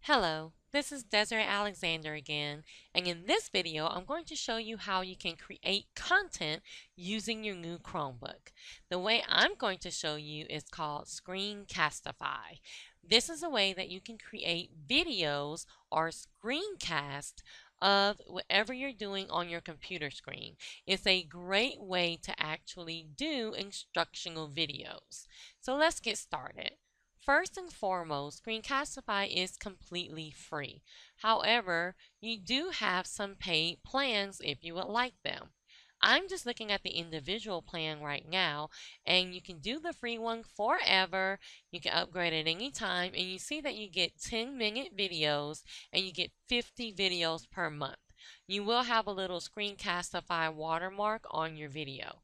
Hello, this is Desiree Alexander again, and in this video I'm going to show you how you can create content using your new Chromebook. The way I'm going to show you is called Screencastify. This is a way that you can create videos or screencast of whatever you're doing on your computer screen. It's a great way to actually do instructional videos. So let's get started. First and foremost, Screencastify is completely free. However, you do have some paid plans if you would like them. I'm just looking at the individual plan right now, and you can do the free one forever. You can upgrade at any time, and you see that you get 10-minute videos and you get 50 videos per month. You will have a little Screencastify watermark on your video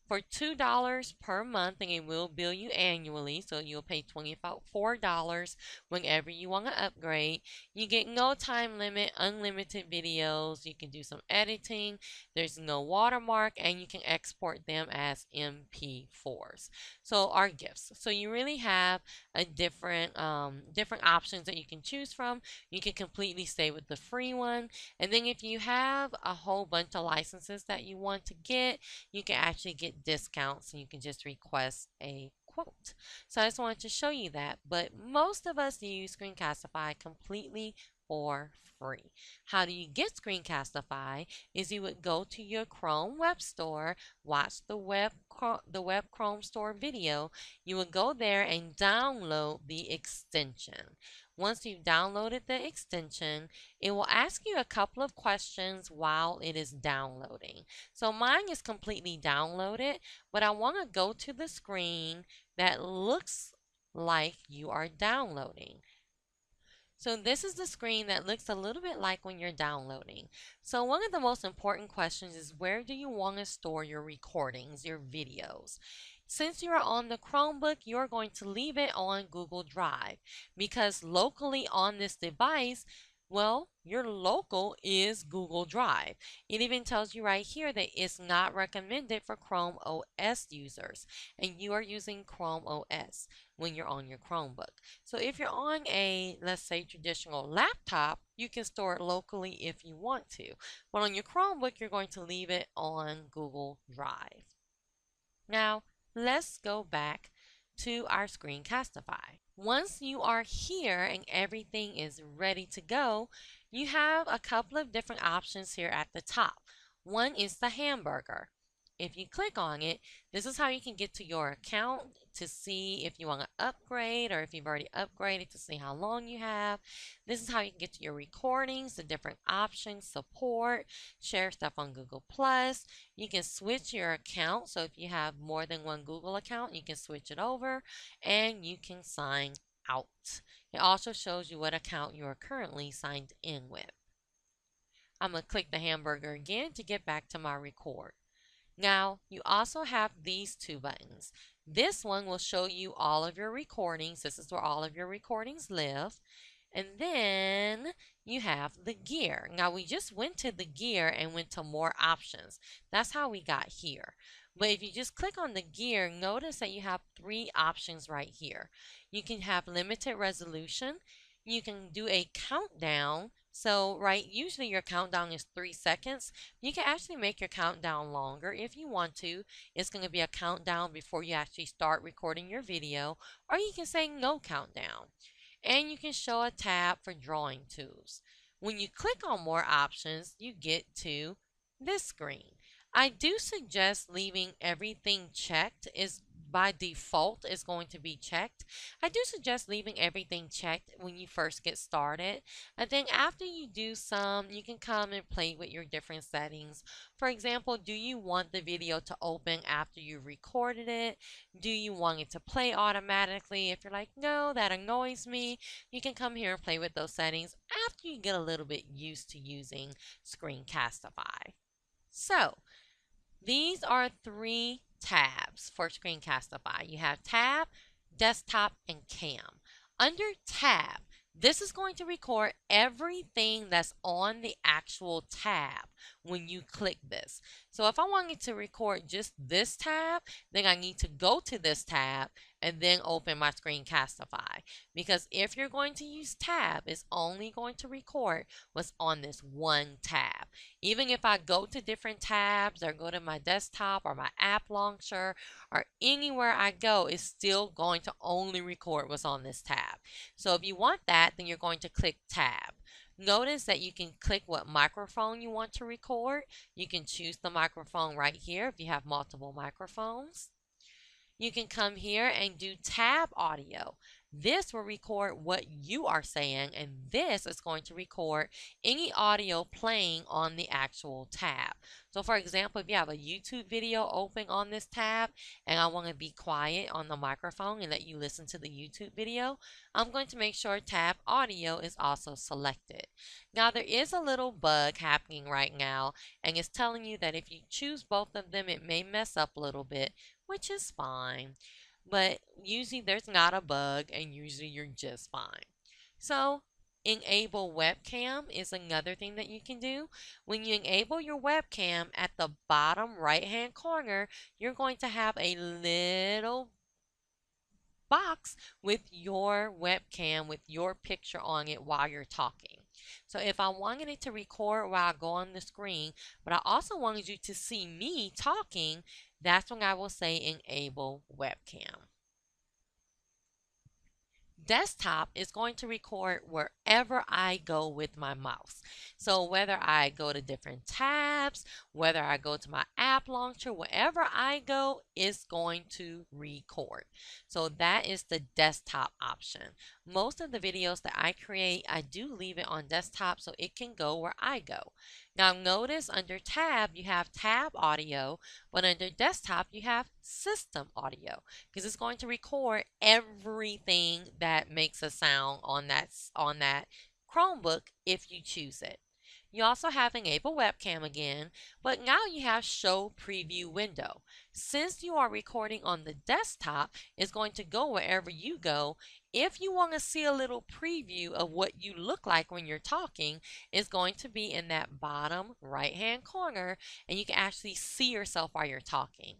for $2 per month, and it will bill you annually, so you'll pay $24 whenever you want to upgrade. You get no time limit, unlimited videos. You can do some editing. There's no watermark, and you can export them as MP4s. So our gifts. So you really have a different options that you can choose from. You can completely stay with the free one, and then if you have a whole bunch of licenses that you want to get, you can actually get discounts and you can just request a quote. So I just wanted to show you that. But most of us use Screencastify completely for free. How do you get Screencastify? Is you would go to your Chrome web store, watch the web Chrome store video. You would go there and download the extension. Once you've downloaded the extension, it will ask you a couple of questions while it is downloading. So mine is completely downloaded, but I want to go to the screen that looks like you are downloading. So this is the screen that looks a little bit like when you're downloading. So one of the most important questions is, where do you want to store your recordings, your videos? Since you are on the Chromebook, you're going to leave it on Google Drive, because locally on this device, well, your local is Google Drive. It even tells you right here that it's not recommended for Chrome OS users, and you are using Chrome OS when you're on your Chromebook. So if you're on a, let's say, traditional laptop, you can store it locally if you want to. But on your Chromebook, you're going to leave it on Google Drive. Now, let's go back to our Screencastify. Once you are here and everything is ready to go, you have a couple of different options here at the top. One is the hamburger. If you click on it, this is how you can get to your account to see if you want to upgrade, or if you've already upgraded to see how long you have. This is how you can get to your recordings, the different options, support, share stuff on Google+. You can switch your account, so if you have more than one Google account, you can switch it over, and you can sign out. It also shows you what account you are currently signed in with. I'm going to click the hamburger again to get back to my record. Now, you also have these two buttons. This one will show you all of your recordings. This is where all of your recordings live. And then you have the gear. Now, we just went to the gear and went to more options. That's how we got here. But if you just click on the gear, notice that you have three options right here. You can have limited resolution. You can do a countdown. So, right, usually your countdown is 3 seconds. You can actually make your countdown longer if you want to. It's going to be a countdown before you actually start recording your video, or you can say no countdown. And you can show a tab for drawing tools. When you click on more options, you get to this screen. I do suggest leaving everything checked. Is by default is going to be checked. I do suggest leaving everything checked when you first get started. And then after you do some, you can come and play with your different settings. For example, do you want the video to open after you've recorded it? Do you want it to play automatically? If you're like, no, that annoys me, you can come here and play with those settings after you get a little bit used to using Screencastify. So, these are three tabs for Screencastify. You have Tab, Desktop, and Cam. Under Tab, this is going to record everything that's on the actual tab when you click this. So if I wanted to record just this tab, then I need to go to this tab and then open my Screencastify. Because if you're going to use tab, it's only going to record what's on this one tab. Even if I go to different tabs or go to my desktop or my app launcher or anywhere I go, it's still going to only record what's on this tab. So if you want that, then you're going to click tab. Notice that you can click what microphone you want to record. You can choose the microphone right here if you have multiple microphones. You can come here and do tab audio. This will record what you are saying, and this is going to record any audio playing on the actual tab. So for example, if you have a YouTube video open on this tab and I want to be quiet on the microphone and let you listen to the YouTube video, I'm going to make sure tab audio is also selected. Now there is a little bug happening right now, and it's telling you that if you choose both of them, it may mess up a little bit, which is fine. But usually there's not a bug, and usually you're just fine. So enable webcam is another thing that you can do. When you enable your webcam, at the bottom right hand corner, you're going to have a little box with your webcam with your picture on it while you're talking. So if I wanted it to record while I go on the screen, but I also wanted you to see me talking, that's when I will say enable webcam. Desktop is going to record wherever I go with my mouse. So whether I go to different tabs, whether I go to my app launcher, wherever I go, it's going to record. So that is the desktop option. Most of the videos that I create, I do leave it on desktop so it can go where I go. Now notice under tab, you have tab audio, but under desktop, you have system audio because it's going to record everything that makes a sound on that Chromebook if you choose it. You also have enable webcam again, but now you have show preview window. Since you are recording on the desktop, it's going to go wherever you go. If you want to see a little preview of what you look like when you're talking, it's going to be in that bottom right hand corner, and you can actually see yourself while you're talking.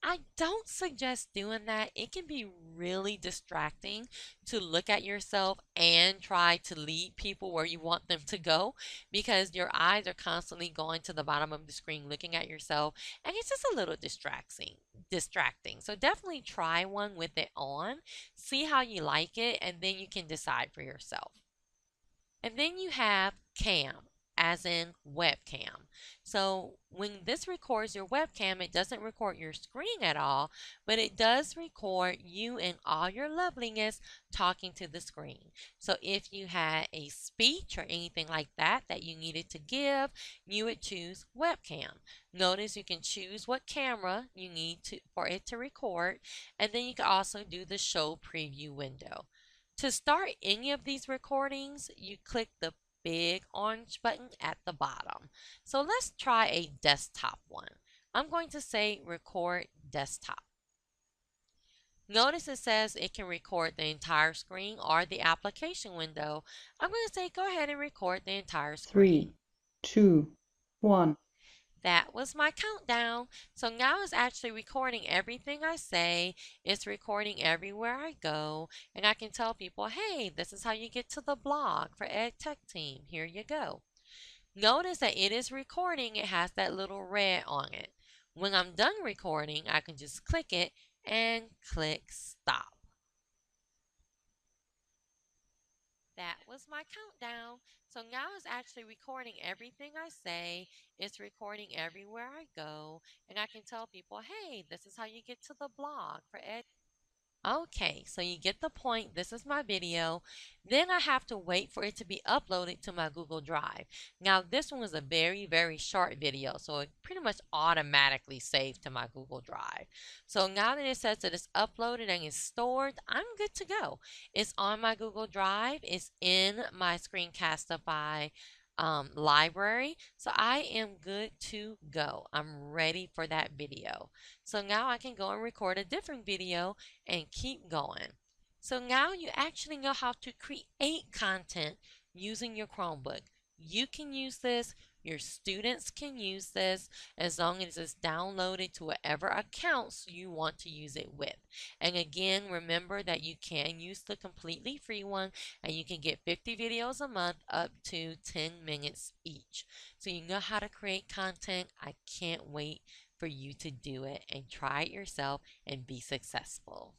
I don't suggest doing that. It can be really distracting to look at yourself and try to lead people where you want them to go because your eyes are constantly going to the bottom of the screen looking at yourself, and it's just a little distracting. So definitely try one with it on, see how you like it, and then you can decide for yourself. And then you have cam, as in webcam. So when this records your webcam, it doesn't record your screen at all, but it does record you in all your loveliness talking to the screen. So if you had a speech or anything like that that you needed to give, you would choose webcam. Notice you can choose what camera you need for it to record, and then you can also do the show preview window. To start any of these recordings, you click the big orange button at the bottom. So let's try a desktop one. I'm going to say record desktop. Notice it says it can record the entire screen or the application window. I'm going to say go ahead and record the entire screen. 3, 2, 1. That was my countdown. So now it's actually recording everything I say. It's recording everywhere I go. And I can tell people, hey, this is how you get to the blog for Ed Tech Team. Here you go. Notice that it is recording. It has that little red on it. When I'm done recording, I can just click it and click stop. That was my countdown. So now it's actually recording everything I say. It's recording everywhere I go. And I can tell people, hey, this is how you get to the blog for Ed. Okay, so you get the point. This is my video. Then I have to wait for it to be uploaded to my Google Drive. Now, this one was a very, very short video, so it pretty much automatically saved to my Google Drive. So now that it says that it's uploaded and it's stored, I'm good to go. It's on my Google Drive. It's in my Screencastify library. So I am good to go. I'm ready for that video. So now I can go and record a different video and keep going. So now you actually know how to create content using your Chromebook. You can use this Your students can use this as long as it's downloaded to whatever accounts you want to use it with. And again, remember that you can use the completely free one and you can get 50 videos a month up to 10 minutes each. So you know how to create content. I can't wait for you to do it and try it yourself and be successful.